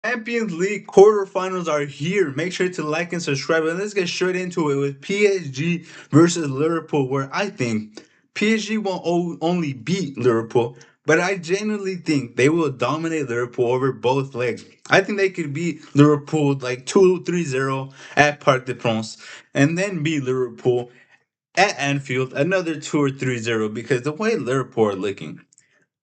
Champions League quarterfinals are here. Make sure to like and subscribe. And let's get straight into it with PSG versus Liverpool, where I think PSG won't only beat Liverpool, but I genuinely think they will dominate Liverpool over both legs. I think they could beat Liverpool like 2-3-0 at Parc des Princes, and then beat Liverpool at Anfield another 2 or 3-0 because the way Liverpool are looking.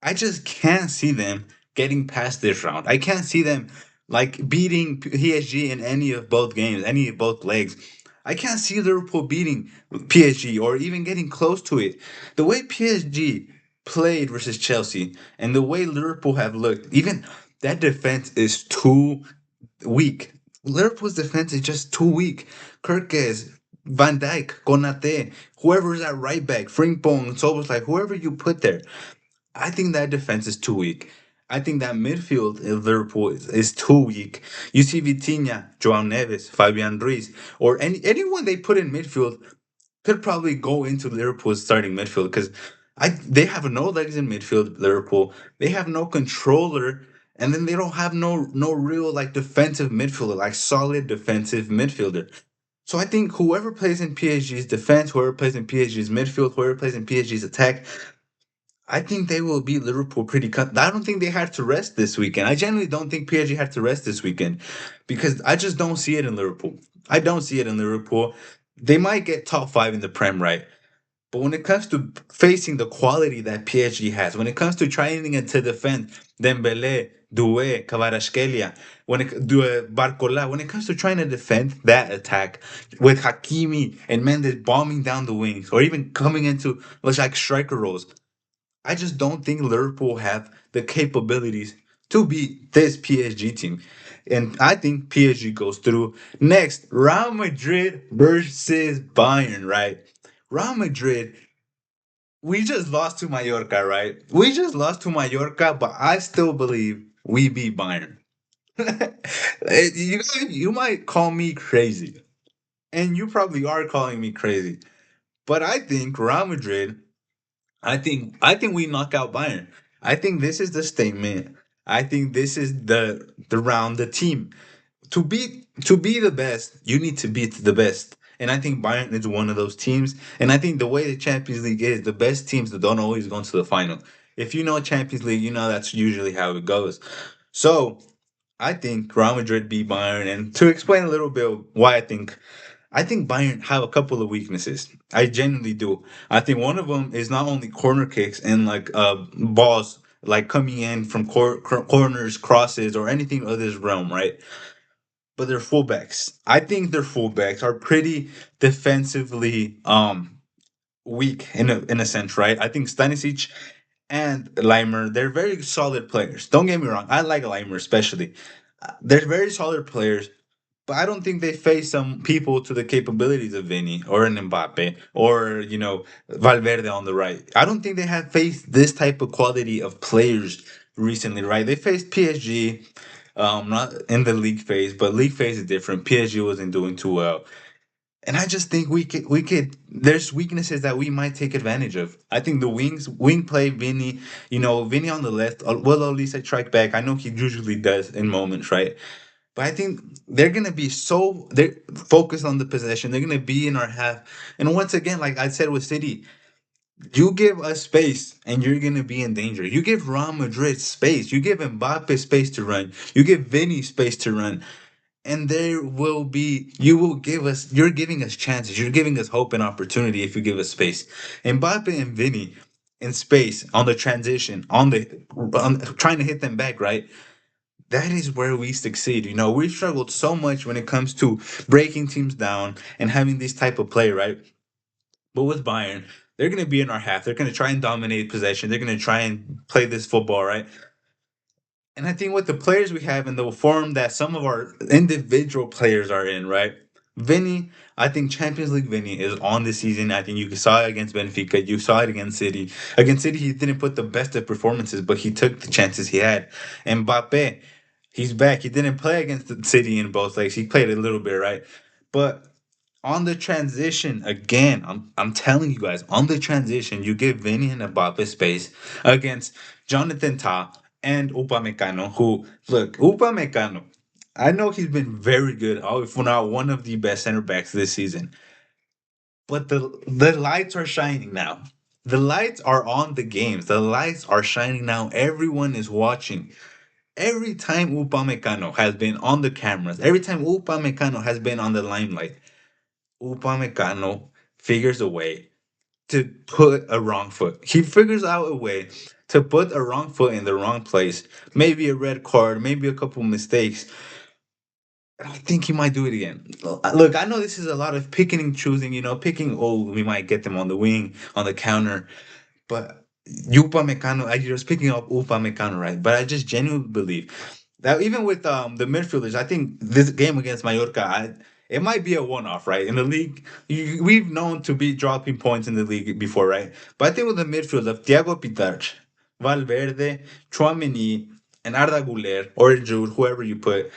I just can't see them getting past this round. I can't see them like beating PSG in any of both games, any of both legs. I can't see Liverpool beating PSG or even getting close to it. The way PSG played versus Chelsea and the way Liverpool have looked, even that defense is too weak. Liverpool's defense is just too weak. Kirkes, Van Dijk, Konate, whoever's at right back, Frimpong, Soboslai, whoever you put there, I think that defense is too weak. I think that midfield in Liverpool is too weak. You see Vitinha, Joao Neves, Fabian Ruiz, or anyone they put in midfield could probably go into Liverpool's starting midfield because they have no legs in midfield. Liverpool, they have no controller, and then they don't have no real like defensive midfielder, like solid defensive midfielder. So I think whoever plays in PSG's defense, whoever plays in PSG's midfield, whoever plays in PSG's attack, I think they will beat Liverpool pretty. I don't think they have to rest this weekend. I genuinely don't think PSG have to rest this weekend because I just don't see it in Liverpool. I don't see it in Liverpool. They might get top five in the Prem, right? But when it comes to facing the quality that PSG has, when it comes to trying to defend Dembele, Doué, Kvaratskhelia, Barcola, when it comes to trying to defend that attack with Hakimi and Mendes bombing down the wings or even coming into like striker roles, I just don't think Liverpool have the capabilities to beat this PSG team. And I think PSG goes through. Next, Real Madrid versus Bayern, right? Real Madrid, we just lost to Mallorca, right? We just lost to Mallorca, but I still believe we beat Bayern. You might call me crazy, and you probably are calling me crazy, but I think Real Madrid, I think we knock out Bayern. I think this is the statement. I think this is the round, the team. To be the best, you need to beat the best. And I think Bayern is one of those teams. And I think the way the Champions League is, the best teams that don't always go to the final. If you know Champions League, you know that's usually how it goes. So I think Real Madrid beat Bayern. And to explain a little bit why I think Bayern have a couple of weaknesses. I genuinely do. I think one of them is not only corner kicks and like balls like coming in from corners, crosses, or anything of this realm, right? But their fullbacks. I think their fullbacks are pretty defensively weak in a sense, right? I think Stanisic and Leimer, they're very solid players. Don't get me wrong. I like Leimer especially. They're very solid players, but I don't think they face some people to the capabilities of Vinny or an Mbappe or Valverde on the right. I don't think they have faced this type of quality of players recently, right? They faced PSG, not in the league phase, but league phase is different. PSG wasn't doing too well, and I just think we could. There's weaknesses that we might take advantage of. I think the wing play, Vinny, Vinny on the left. Will at least I track back. I know he usually does in moments, right? But I think they're focused on the possession. They're gonna be in our half. And once again, like I said with City, you give us space and you're gonna be in danger. You give Real Madrid space. You give Mbappe space to run. You give Vinny space to run. And you're giving us chances. You're giving us hope and opportunity if you give us space. Mbappe and Vinny in space on the transition, on trying to hit them back, right? That is where we succeed. We've struggled so much when it comes to breaking teams down and having this type of play, right? But with Bayern, they're going to be in our half. They're going to try and dominate possession. They're going to try and play this football, right? And I think with the players we have and the form that some of our individual players are in, right? Vinny, I think Champions League Vinny is on this season. I think you saw it against Benfica. You saw it against City. Against City, he didn't put the best of performances, but he took the chances he had. And Mbappe, he's back. He didn't play against the City in both legs. He played a little bit, right? But on the transition, again, I'm telling you guys, on the transition, you give Vinny and Mbappe space against Jonathan Tah and Upamecano, who, look, Upamecano, I know he's been very good, if not one of the best center backs this season, but the lights are shining now. The lights are on the games. The lights are shining now. Everyone is watching. Every time Upamecano has been on the cameras, every time Upamecano has been on the limelight, Upamecano figures a way to put a wrong foot. He figures out a way to put a wrong foot in the wrong place. Maybe a red card, maybe a couple mistakes. I think he might do it again. Look, I know this is a lot of picking and choosing, picking, oh, we might get them on the wing, on the counter. But Upamecano, I was picking up Upamecano, right? But I just genuinely believe that even with the midfielders, I think this game against Mallorca, it might be a one-off, right? In the league, we've known to be dropping points in the league before, right? But I think with the midfield of Thiago Pitarch, Valverde, Chouameni, and Arda Güler or Jude, whoever you put,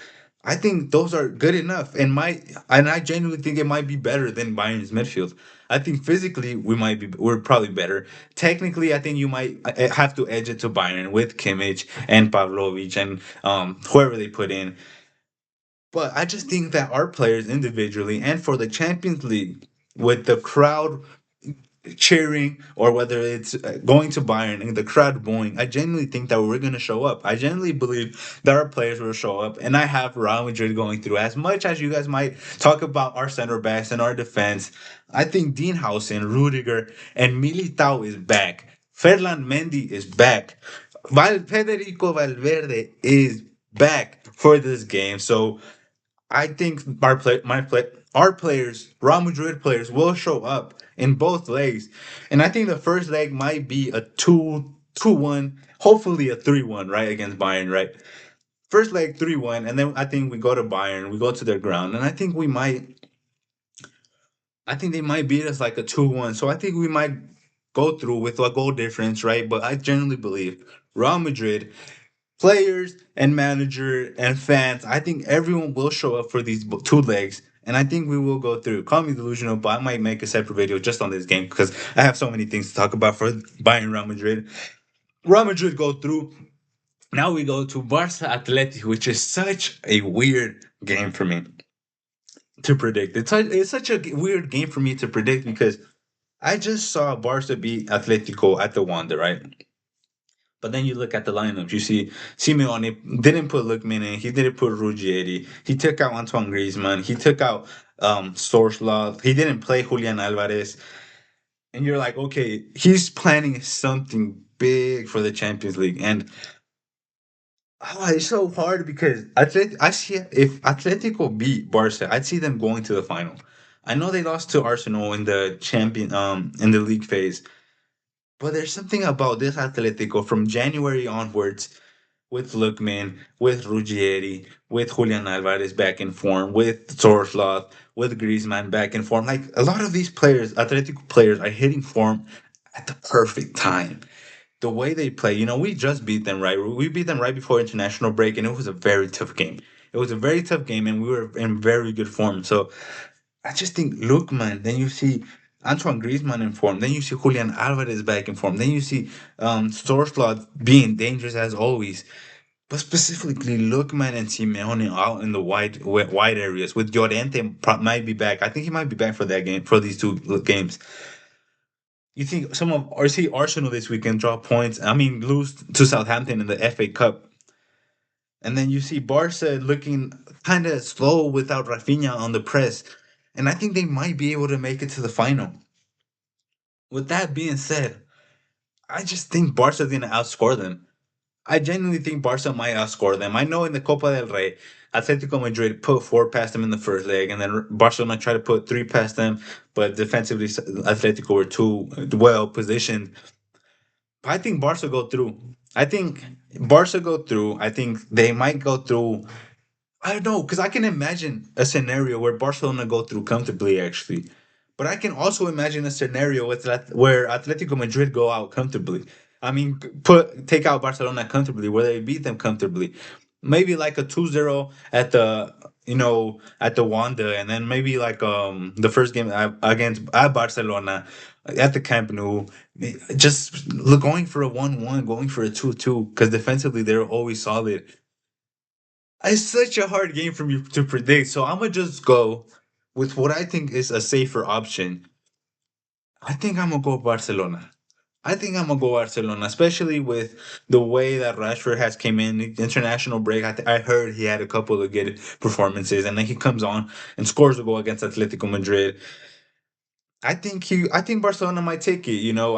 I think those are good enough, and I genuinely think it might be better than Bayern's midfield. I think physically we're probably better. Technically, I think you might have to edge it to Bayern with Kimmich and Pavlovic and whoever they put in. But I just think that our players individually and for the Champions League, with the crowd cheering or whether it's going to Bayern and the crowd booing, I genuinely think that we're going to show up. I genuinely believe that our players will show up, and I have Real Madrid going through. As much as you guys might talk about our center backs and our defense, I think Dean Housen, Rudiger, and Militao is back. Ferland Mendy is back. Federico Valverde is back for this game. So I think our players, Real Madrid players, will show up in both legs, and I think the first leg might be a 2-1, hopefully a 3-1, right, against Bayern, right. First leg 3-1, and then I think we go to Bayern, we go to their ground, and I think they might beat us like a 2-1. So I think we might go through with a goal difference, right. But I generally believe Real Madrid players and manager and fans, I think everyone will show up for these two legs. And I think we will go through. Call me delusional, but I might make a separate video just on this game because I have so many things to talk about for Bayern Real Madrid. Real Madrid go through. Now we go to Barca Athletic, which is such a weird game for me to predict. It's such a weird game for me to predict because I just saw Barca beat Atletico at the Wanda, right? But then you look at the lineup, you see Simeone didn't put Lookman in, he didn't put Ruggieri, he took out Antoine Griezmann, he took out Sorsloth, he didn't play Julian Alvarez. And you're like, okay, he's planning something big for the Champions League. And it's so hard because I see if Atletico beat Barca, I'd see them going to the final. I know they lost to Arsenal in the in the league phase, but there's something about this Atletico from January onwards with Lookman, with Ruggieri, with Julian Alvarez back in form, with Sorsloth, with Griezmann back in form. Like a lot of these players, Atletico players, are hitting form at the perfect time. The way they play, we just beat them, right? We beat them right before international break, and it was a very tough game. It was a very tough game, and we were in very good form. So I just think Lookman, then you see Antoine Griezmann in form, then you see Julian Alvarez back in form, then you see Sorsloth being dangerous as always. But specifically, Lookman and Simeone out in the wide areas with Llorente might be back. I think he might be back for that game, for these two games. You think or see Arsenal this weekend drop points? I mean, lose to Southampton in the FA Cup, and then you see Barca looking kind of slow without Rafinha on the press, and I think they might be able to make it to the final. With that being said, I just think Barca's gonna outscore them. I genuinely think Barca might outscore them. I know in the Copa del Rey, Atletico Madrid put four past them in the first leg, and then Barcelona tried to put three past them, but defensively, Atletico were too well positioned. I think Barca go through. I think Barca go through. I think they might go through. I don't know, because I can imagine a scenario where Barcelona go through comfortably, actually. But I can also imagine a scenario where Atletico Madrid go out comfortably. I mean, take out Barcelona comfortably, where they beat them comfortably. Maybe like a 2-0 at the at the Wanda, and then maybe like the first game against at Barcelona at the Camp Nou, just going for a 1-1, going for a 2-2, because defensively they're always solid. It's such a hard game for me to predict, so I'm gonna just go with what I think is a safer option. I think I'm gonna go Barcelona. I think I'm gonna go Barcelona, especially with the way that Rashford has came in the international break. I heard he had a couple of good performances, and then he comes on and scores a goal against Atletico Madrid. I think Barcelona might take it. I know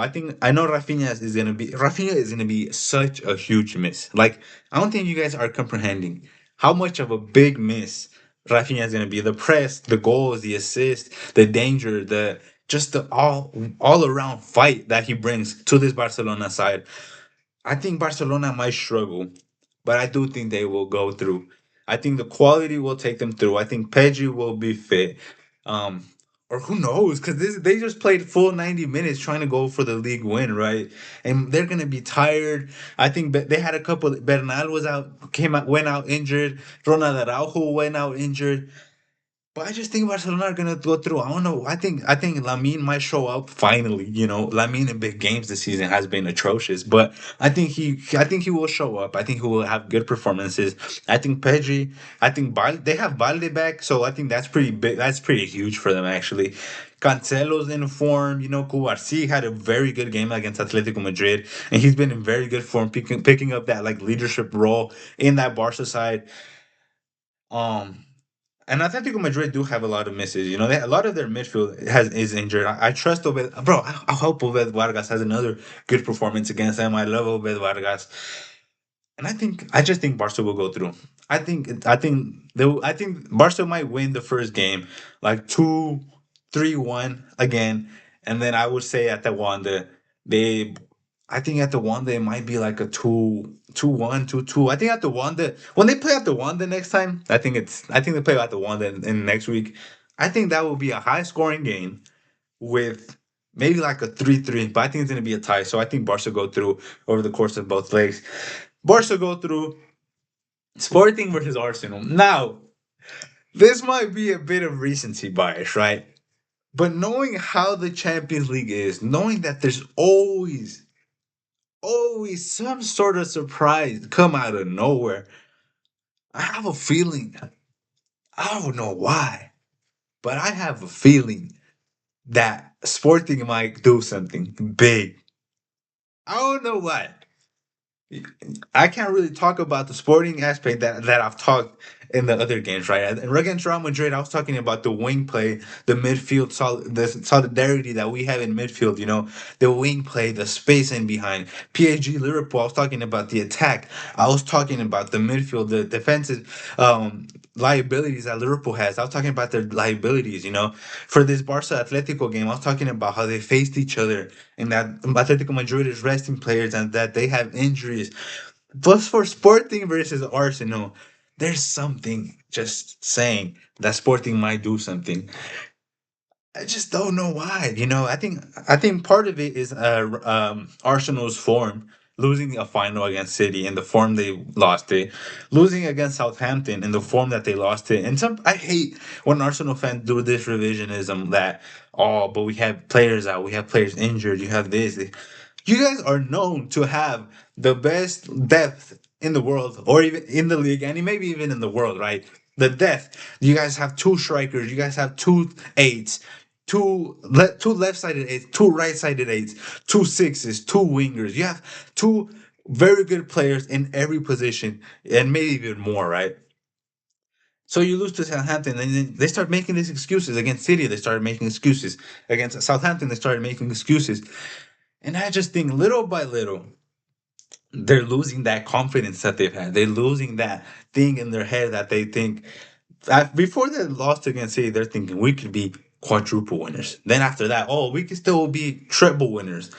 Rafinha is gonna be such a huge miss. Like, I don't think you guys are comprehending how much of a big miss Rafinha is gonna be. The press, the goals, the assist, the danger, the just the all around fight that he brings to this Barcelona side. I think Barcelona might struggle, but I do think they will go through. I think the quality will take them through. I think Pedri will be fit. Um, or who knows? Because they just played full 90 minutes trying to go for the league win, right? And they're gonna be tired. I think they had a couple. Bernal was out, went out injured. Ronald Araujo went out injured. But I just think Barcelona are gonna go through. I don't know. I think Lamine might show up finally. Lamine in big games this season has been atrocious, but I think he will show up. I think he will have good performances. I think Pedri. I think they have Balde back, so I think that's pretty big. That's pretty huge for them actually. Cancelo's in form. Cubarsí had a very good game against Atletico Madrid, and he's been in very good form, picking up that like leadership role in that Barca side. Um, and Atletico Madrid do have a lot of misses. A lot of their midfield is injured. I trust Obed, bro. I hope Obed Vargas has another good performance against them. I love Obed Vargas, and I just think Barca will go through. I think Barca might win the first game, like 2-3-1 again, and then I would say at the Wanda, they I think at the Wanda it might be like a 2-1, 2-2. I think at the Wanda, when they play at the Wanda next time, I think they play at the Wanda in next week. I think that will be a high scoring game with maybe like a 3-3, but I think it's gonna be a tie. So I think Barca go through over the course of both legs. Barca go through. Sporting versus Arsenal. Now, this might be a bit of recency bias, right? But knowing how the Champions League is, knowing that there's always some sort of surprise come out of nowhere, I have a feeling, I don't know why, but I have a feeling that Sporting might do something big. I don't know what. I can't really talk about the sporting aspect that I've talked in the other games, right? And against Real Madrid, I was talking about the wing play, the midfield, the solidarity that we have in midfield. The wing play, the space in behind. PSG, Liverpool. I was talking about the attack. I was talking about the midfield, the defensive liabilities that Liverpool has. I was talking about their liabilities. For this Barca Atletico game, I was talking about how they faced each other and that Atletico Madrid is resting players and that they have injuries. But for Sporting versus Arsenal, there's something just saying that Sporting might do something. I just don't know why. I think part of it is Arsenal's form, losing a final against City in the form they lost it, losing against Southampton in the form that they lost it. And I hate when Arsenal fans do this revisionism that, but we have players out, we have players injured, you have this. You guys are known to have the best depth in the world, or even in the league, and maybe even in the world, right? The depth. You guys have two strikers. You guys have two eights, two left-sided eights, two right-sided eights, two sixes, two wingers. You have two very good players in every position, and maybe even more, right? So you lose to Southampton, and then they start making these excuses against City. They started making excuses against Southampton. They started making excuses, and I just think little by little, they're losing that confidence that they've had. They're losing that thing in their head that they think before they lost against City, they're thinking we could be quadruple winners. Then after that, we can still be triple winners.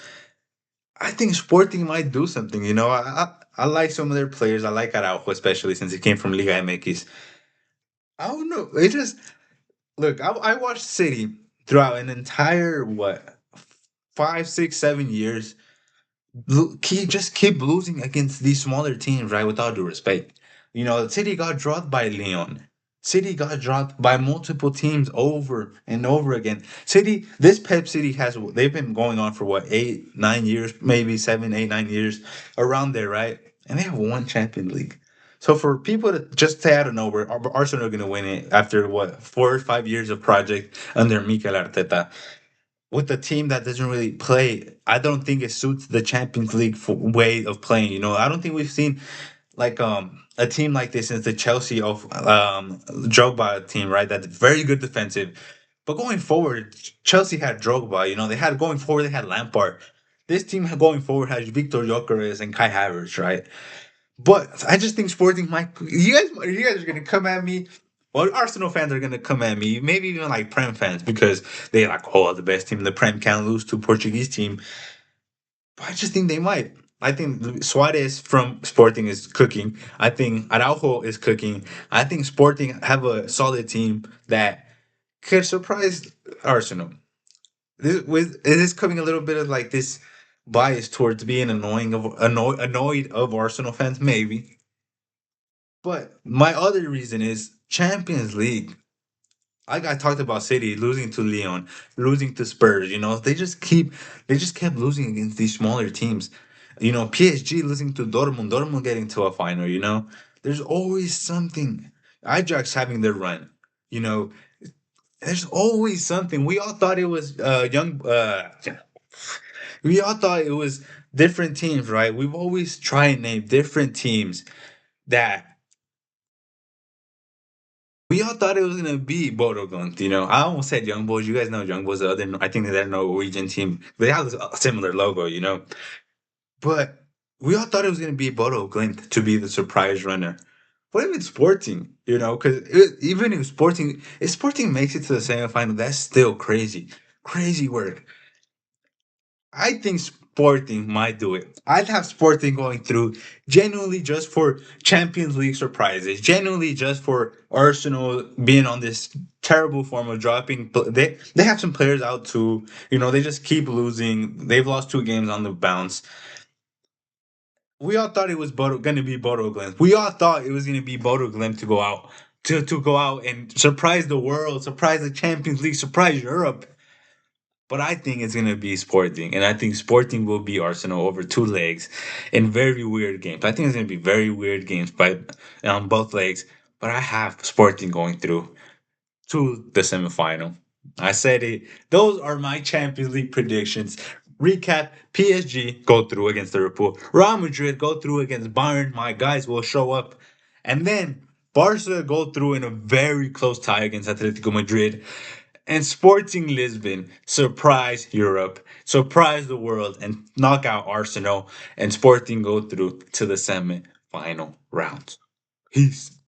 I think Sporting might do something. I like some of their players. I like Araujo, especially since he came from Liga MX. I don't know. It just look. I watched City throughout an entire 5, 6, 7 years. Keep losing against these smaller teams, right? With all due respect, City got dropped by Leon. City got dropped by multiple teams over and over again. City, this Pep City they've been going on for what, 8, 9 years, maybe 7, 8, 9 years, around there, right? And they have one Champions League. So for people to just say out of nowhere, Arsenal are going to win it after what, 4 or 5 years of project under Mikel Arteta, with a team that doesn't really play, I don't think it suits the Champions League way of playing. I don't think we've seen like a team like this since the Chelsea of Drogba team, right? That's very good defensive. But going forward, Chelsea had Drogba. They had going forward. They had Lampard. This team going forward has Victor Gyökeres and Kai Havertz, right? But I just think Sporting might. You guys are gonna come at me. Well, Arsenal fans are gonna come at me. Maybe even like Prem fans because they like, oh, the best team in the Prem can't lose to Portuguese team. But I just think they might. I think Suarez from Sporting is cooking. I think Araujo is cooking. I think Sporting have a solid team that could surprise Arsenal. Is this coming a little bit of like this bias towards being annoyed of Arsenal fans? Maybe. But my other reason is Champions League. Like I talked about City losing to Lyon, losing to Spurs. They just kept losing against these smaller teams. PSG losing to Dortmund, Dortmund getting to a final. There's always something. Ajax having their run. You know, there's always something. We all thought it was young. We all thought it was different teams, right? We've always tried and name different teams that we all thought it was gonna be Bodo Glimt. I almost said Young Boys. You guys know Young Boys, the other. I think they're a Norwegian team. They have a similar logo, But we all thought it was gonna be Bodo Glimt to be the surprise runner. What if it's Sporting? Because even if Sporting makes it to the semifinal, that's still crazy, crazy work. I think Sporting might do it. I'd have Sporting going through genuinely just for Champions League surprises, genuinely just for Arsenal being on this terrible form of dropping. They have some players out too. They just keep losing. They've lost 2 games on the bounce. We all thought it was going to be Bodo Glimt. We all thought it was going to be Bodo Glimt to go out to go out and surprise the world, surprise the Champions League, surprise Europe. But I think it's gonna be Sporting, and I think Sporting will be Arsenal over 2 legs in very weird games. I think it's gonna be very weird games by on both legs. But I have Sporting going through to the semifinal. I said it. Those are my Champions League predictions. Recap: PSG go through against Liverpool. Real Madrid go through against Bayern. My guys will show up, and then Barca go through in a very close tie against Atletico Madrid. And Sporting Lisbon surprise Europe, surprise the world, and knock out Arsenal. And Sporting go through to the semi-final round. Peace.